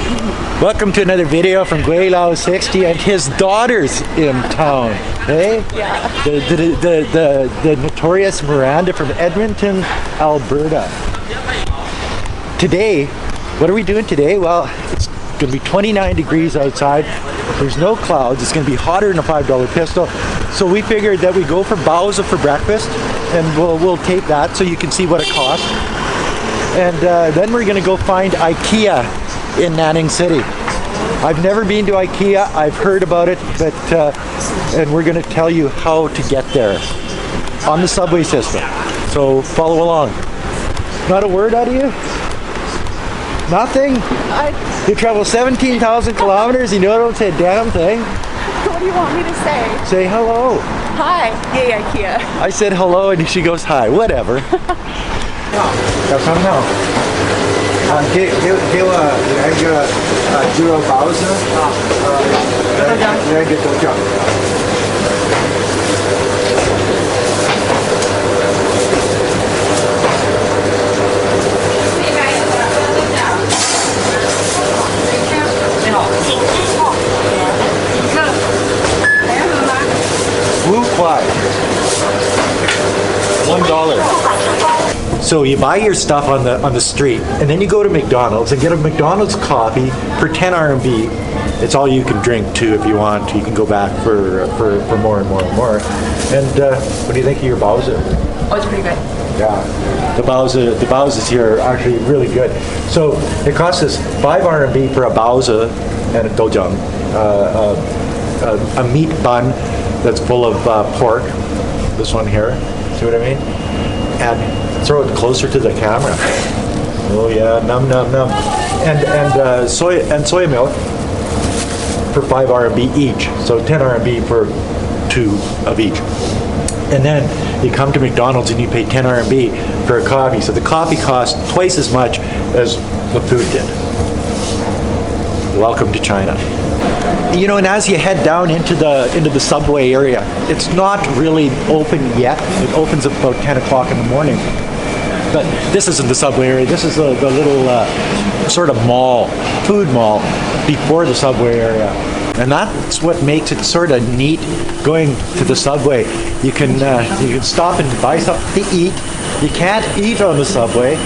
Welcome to another video from Guilao 60 and his daughter's in town. Hey? Yeah. The notorious Miranda from Edmonton, Alberta. Today, what are we doing today? Well, it's going to be 29 degrees outside. There's no clouds. It's going to be hotter than a $5 pistol. So we figured that we go for baozi for breakfast, and we'll tape that so you can see what it costs. And then we're going to go find IKEA in Nanning City. I've never been to IKEA. I've heard about it, but and we're going to tell you how to get there on the subway system. So follow along. Not a word out of you? Nothing? You travel 17,000 kilometers, you know, don't say a damn thing. What do you want me to say? Say hello. Hi. Yay, IKEA. I said hello and she goes hi. Whatever. 小三号，给我来一个猪肉包子，来一个豆浆。$1. So you buy your stuff on the street, and then you go to McDonald's and get a McDonald's coffee for 10 RMB. It's all you can drink too if you want. You can go back for more and more and more. And what do you think of your baozi? Oh, it's pretty good. Yeah, the baozis here are actually really good. So it costs us 5 RMB for a baozi and a doujiang, a meat bun that's full of pork. This one here, see what I mean? And throw it closer to the camera. Oh yeah, num num num. And soy milk for 5 RMB each. So 10 RMB for 2 of each. And then you come to McDonald's and you pay 10 RMB for a coffee. So the coffee costs twice as much as the food did. Welcome to China. You know, and as you head down into the subway area, it's not really open yet. It opens about 10 o'clock in the morning. But this isn't the subway area. This is the little sort of mall, food mall, before the subway area. And that's what makes it sort of neat going to the subway. You can stop and buy something to eat. You can't eat on the subway,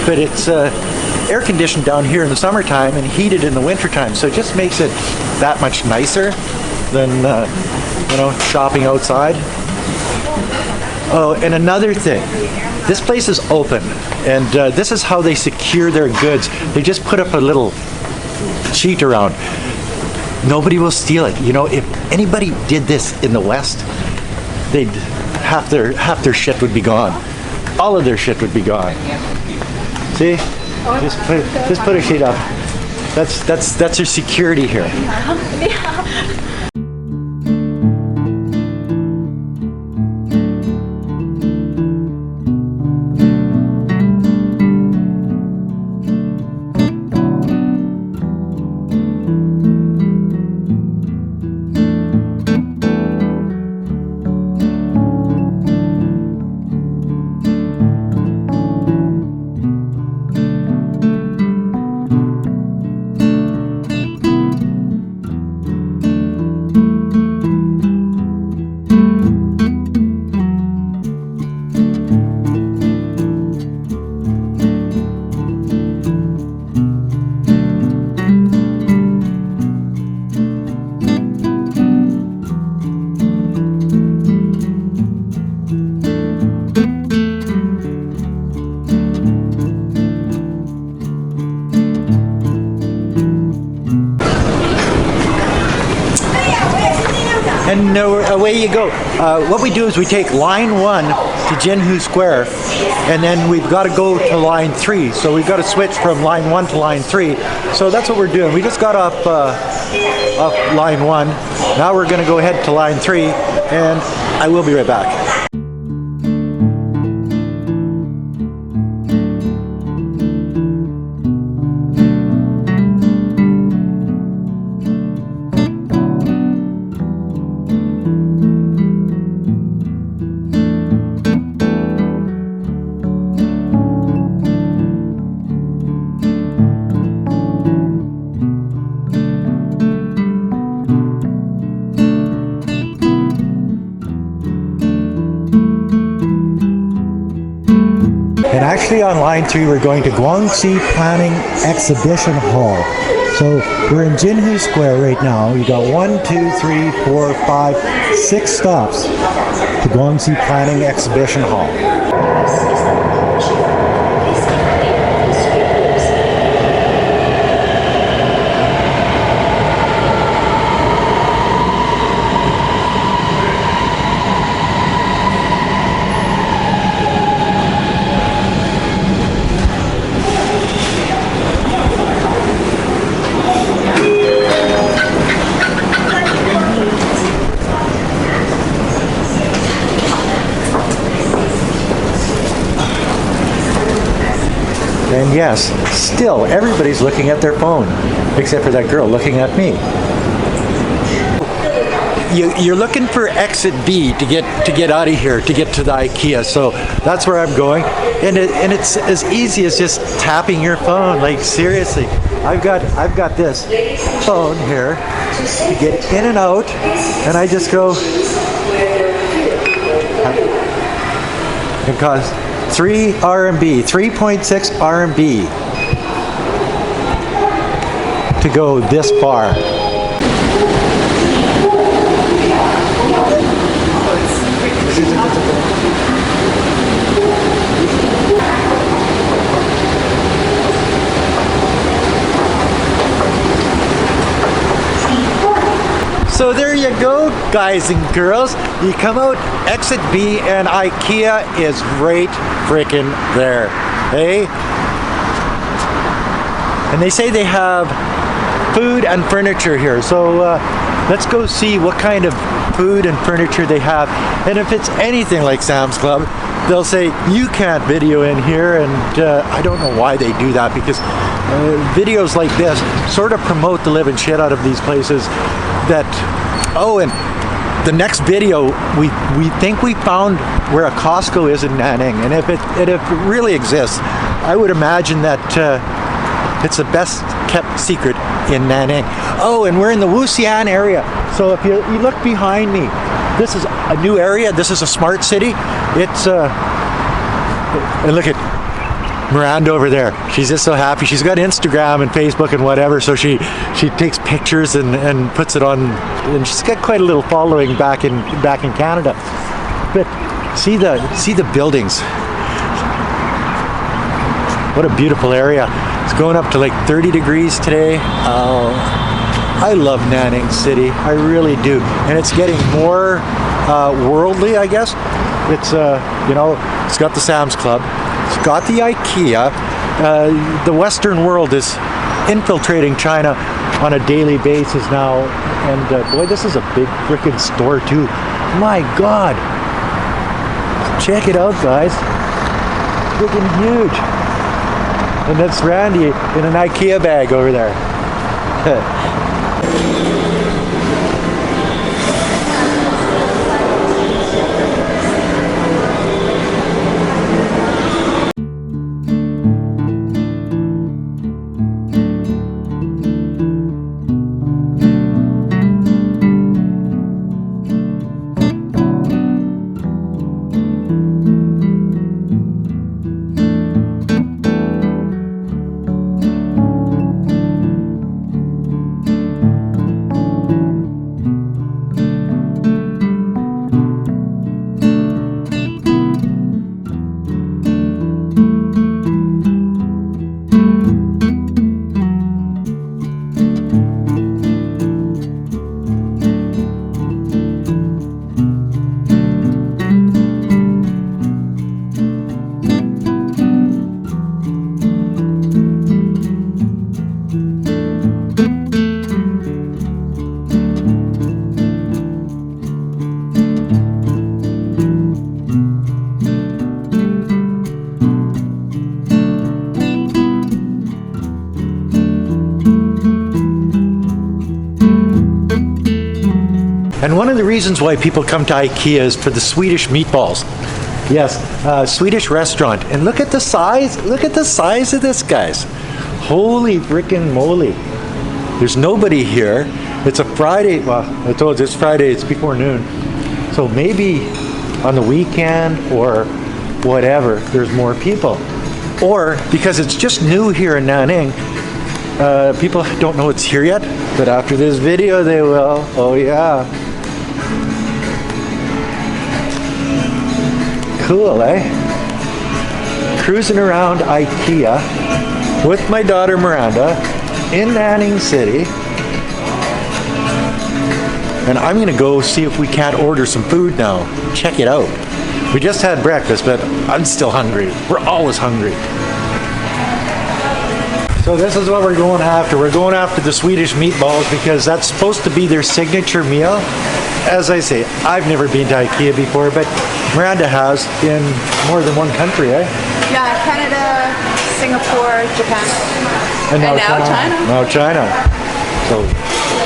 but it's air conditioned down here in the summertime and heated in the wintertime. So it just makes it that much nicer than you know, shopping outside. Oh, and another thing, this place is open, and this is how they secure their goods. They just put up a little sheet around. Nobody will steal it. You know, if anybody did this in the West, they'd half their shit would be gone. All of their shit would be gone. See? Just put a sheet up. That's your security here. And away you go. What we do is we take line 1 to Jinhu Square, and then we've got to go to line 3. So we've got to switch from line 1 to line 3. So that's what we're doing. We just got off line 1. Now we're going to go ahead to line 3, and I will be right back. on line 3, we're going to Guangxi Planning Exhibition Hall. So we're in Jinhu Square right now. You got 1, 2, 3, 4, 5, 6 stops to Guangxi Planning Exhibition Hall. And yes, still everybody's looking at their phone, except for that girl looking at me. You're looking for exit B to get out of here, to get to the IKEA. So that's where I'm going, and it's as easy as just tapping your phone. Like seriously, I've got this phone here to get in and out, and I just go. It costs 3 RMB, 3.6 RMB to go this far. So there you go, guys and girls. You come out, exit B, and IKEA is right freaking there. Hey? And they say they have food and furniture here. So let's go see what kind of food and furniture they have. And if it's anything like Sam's Club, they'll say, you can't video in here. And I don't know why they do that, because videos like this sort of promote the living shit out of these places. And the next video, we think we found where a Costco is in Nanning, and if it really exists, I would imagine that it's the best kept secret in Nanning. Oh, and we're in the Wuxian area. So if you look behind me, this is a new area. This is a smart city. It's and look at Miranda over there. She's just so happy. She's got Instagram and Facebook and whatever, so she takes pictures and puts it on, and she's got quite a little following back in Canada. But see the buildings. What a beautiful area. It's going up to like 30 degrees today. I love Nanning City. I really do. And it's getting more worldly, I guess. It's it's got the Sam's Club. It's got the IKEA. The Western world is infiltrating China on a daily basis now, and boy, this is a big freaking store too. My God, check it out, guys! Freaking huge. And that's Randy in an IKEA bag over there. And one of the reasons why people come to IKEA is for the Swedish meatballs. Yes, Swedish restaurant. And look at the size. Look at the size of this, guys. Holy frickin' moly. There's nobody here. It's a Friday. Well, I told you it's Friday. It's before noon. So maybe on the weekend or whatever, there's more people. Or because it's just new here in Nanning, people don't know it's here yet, but after this video they will. Oh yeah. Cool, eh? Cruising around IKEA with my daughter Miranda in Nanning City. And I'm gonna go see if we can't order some food now. Check it out. We just had breakfast, but I'm still hungry. We're always hungry. So this is what we're going after. We're going after the Swedish meatballs because that's supposed to be their signature meal. As I say, I've never been to IKEA before, but Miranda has in more than one country, eh? Yeah, Canada, Singapore, Japan. And now China. Now China.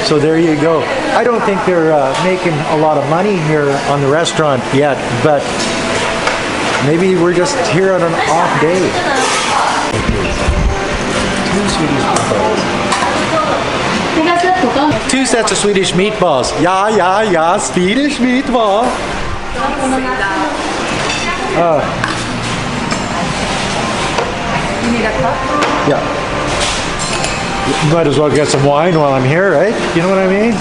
So there you go. I don't think they're making a lot of money here on the restaurant yet, but maybe we're just here on an off day. Two sets of Swedish meatballs. Yeah, Swedish meatball. You need a cup? Yeah. Might as well get some wine while I'm here, right? You know what I mean?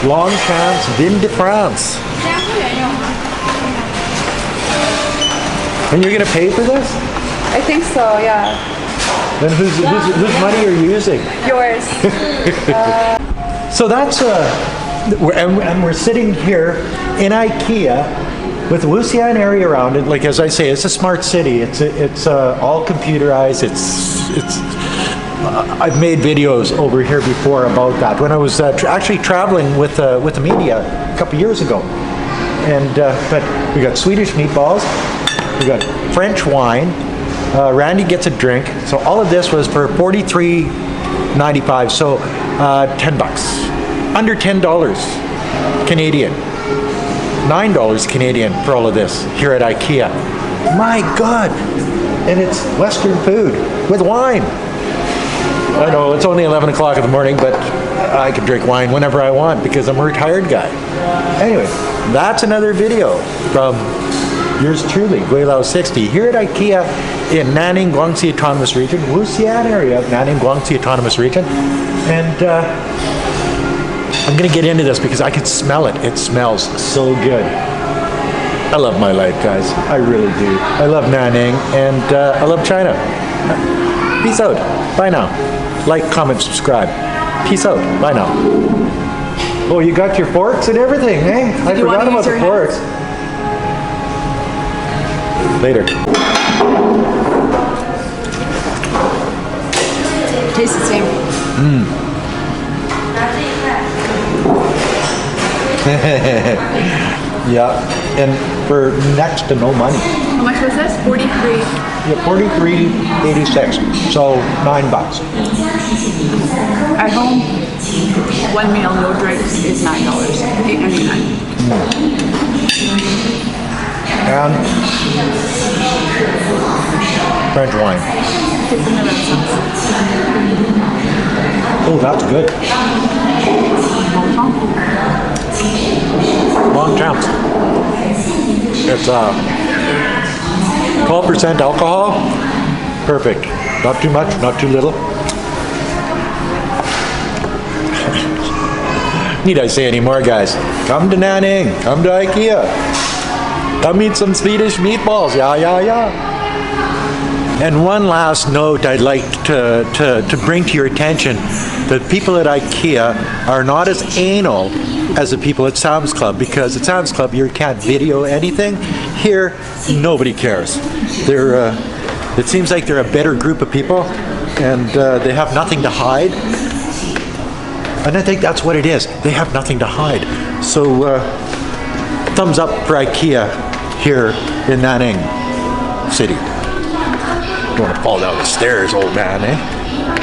Long chance, vin de France. And you're gonna pay for this? I think so, yeah. Then whose money are you using? Yours. So that's and we're sitting here in IKEA with the Wuxian area around it. Like as I say, it's a smart city. It's all computerized. I've made videos over here before about that when I was actually traveling with the media a couple years ago. And but we got Swedish meatballs, we got French wine. Randy gets a drink. So all of this was for $43.95. So $10, under $10 Canadian, $9 Canadian for all of this here at IKEA. My God! And it's Western food with wine. I know it's only 11 o'clock in the morning, but I can drink wine whenever I want because I'm a retired guy. Anyway, that's another video from yours truly, Guilao 60, here at IKEA in Nanning, Guangxi Autonomous Region, Wuxian area of Nanning, Guangxi Autonomous Region. And I'm gonna get into this because I can smell it. It smells so good. I love my life, guys. I really do. I love Nanning and I love China. Peace out. Bye now. Like, comment, subscribe. Peace out. Bye now. Oh, you got your forks and everything, eh? I forgot about the forks. Later. Tastes the same. Yeah, and for next to no money. How much was this? 43. Yeah, $43.86. So $9. At home, one meal, no drinks is $9. $8.99. And French wine. Oh, that's good. Longchamp. It's 12% alcohol. Perfect. Not too much, not too little. Need I say any more, guys? Come to Nanning. Come to IKEA. Come eat some Swedish meatballs. Yeah. And one last note I'd like to bring to your attention. The people at IKEA are not as anal as the people at Sam's Club, because at Sam's Club you can't video anything. Here, nobody cares. It seems like they're a better group of people, and they have nothing to hide. And I think that's what it is. They have nothing to hide. So, thumbs up for IKEA here in Nanning City. Don't want to fall down the stairs, old man, eh?